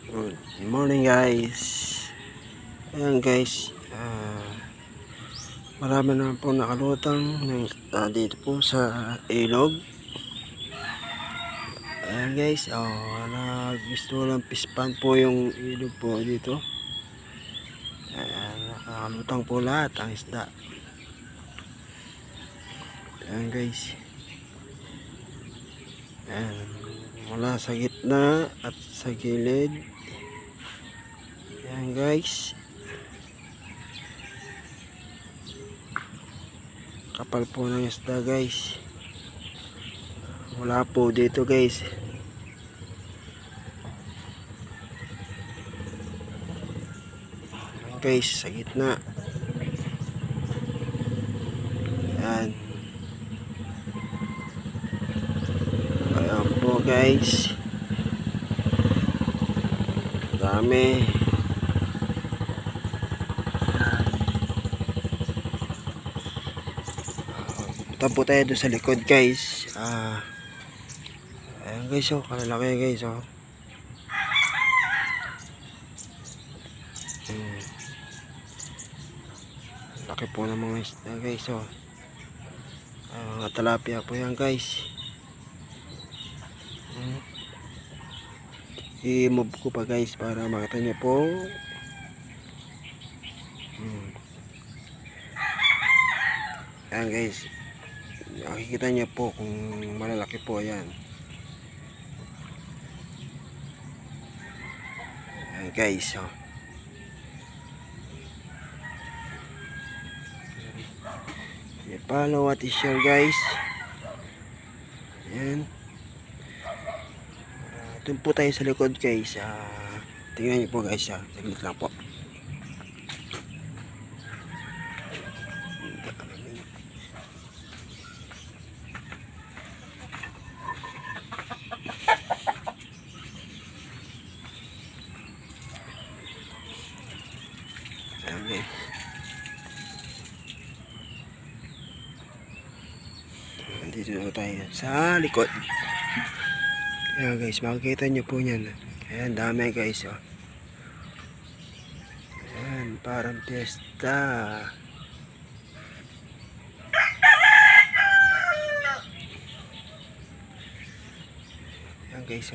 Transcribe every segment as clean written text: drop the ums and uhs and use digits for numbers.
Good morning guys. Ayan guys, marami na po nakalutang dito po sa ilog. Ayan guys, gusto lang pispan po yung ilog po dito. Ayan, nakalutang po lahat ang isda. Ayan guys, ayan, mula sa gitna at sa gilid. Ayan guys, kapal po ng isda guys. Wala po dito guys. Guys, sa gitna. Ayan. Ayan po guys. Dami. Punta po tayo doon sa likod guys. Ayan guys, kalalaki guys laki po ng mga isda guys mga talapia po yan guys. I-move ko pa guys para makita nyo po. Ayan guys, makikita nyo po kung malalaki po yan. Ayan guys follow at share guys. Ayan. Doon po tayo sa likod guys. Tingnan nyo po guys. Saglit lang po. Ayan guys. Dito na tayo sa likod. Ayan guys, makikita nyo po yan. Ayan, dami guys Ayan, parang piyesta. Ayan guys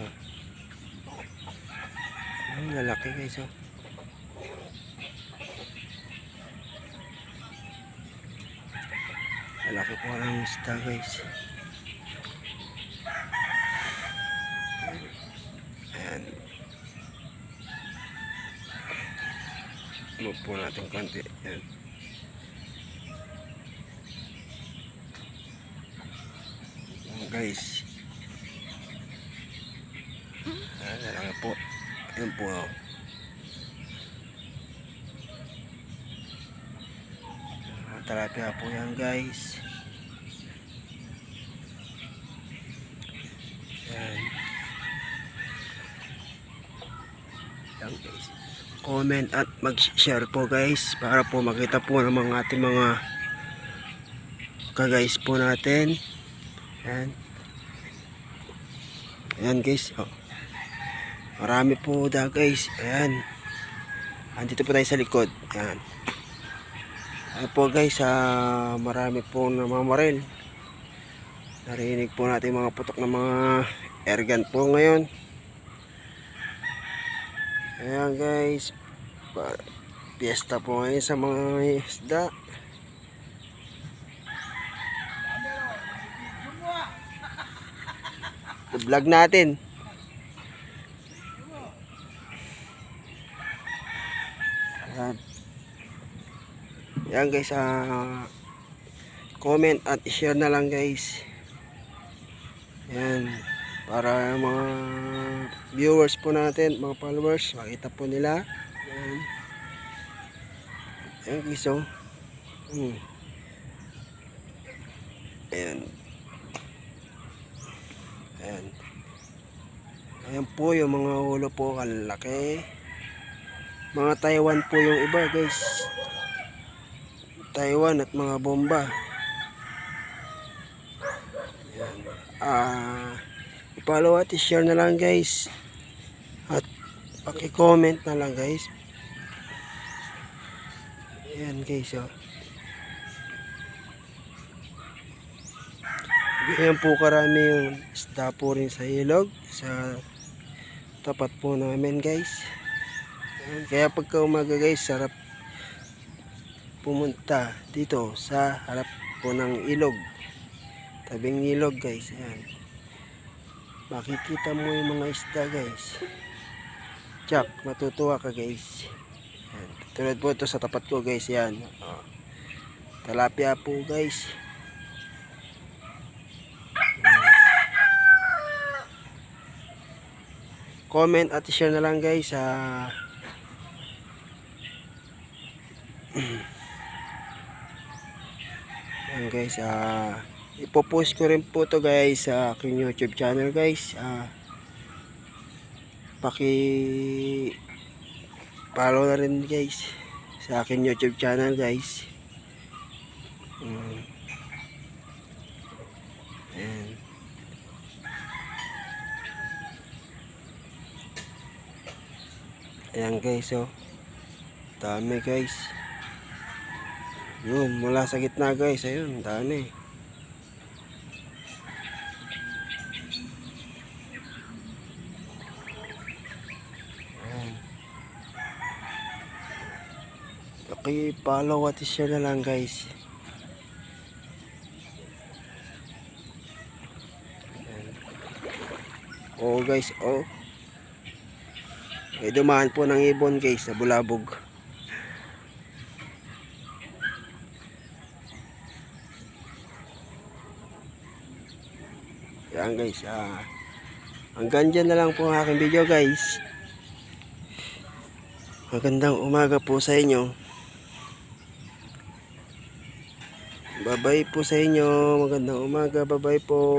lalaki guys lalaki po ng isda guys. Ayan, move po natin konti. Ayan. Ayan guys, lalaki po. Ayan po talapia po yan guys. Ayan. Ayan guys, comment at mag-share po guys para po makita po ng mga ating mga ka-guys po natin. Ayan. Ayan guys marami po guys. Ayan, andito po tayo sa likod. Ayan. Ayan po guys, marami po namamaril. Narinig po natin mga putok ng mga airgun po ngayon. Ayan guys, piyesta po ngayon sa mga isda. Vlog natin. Ayan. Ayan guys, comment at share na lang guys. Ayan, para mga viewers po natin, mga followers, makita po nila. Ayan. Ayan guys Ayan. Ayan. Ayan po yung mga ulo po, kalaki. Mga Taiwan po yung iba guys. Taiwan at mga bomba. Ayan. I-follow at i-share na lang guys. At paki-comment na lang guys. Ayan guys, oh. Ganyan po karami yung isda po rin sa ilog, sa tapat po namin guys. Ayan, kaya pagka umaga guys, sarap pumunta dito sa harap po ng ilog, tabing ilog guys. Ayan, makikita mo yung mga isda guys. Tsak, matutuwa ka guys. Ayan, tulad po ito sa tapat ko guys. Yan, oh, talapia po guys. Comment at share na lang guys. Ayan guys, ipopost ko rin po to guys sa aking YouTube channel guys. Paki follow na rin guys sa aking YouTube channel guys. Ayan. Ayan guys, oh, dami guys. Yun, mula sa gitna guys, ayun, dami. Ayan. Paki-follow at share na lang guys. Ayan. Oh guys, oh. May dumaan po ng ibon guys sa bulabog. Yan guys, hanggang dyan na lang po ang aking video guys. Magandang umaga po sa inyo. Bye bye po sa inyo. Magandang umaga, bye bye po.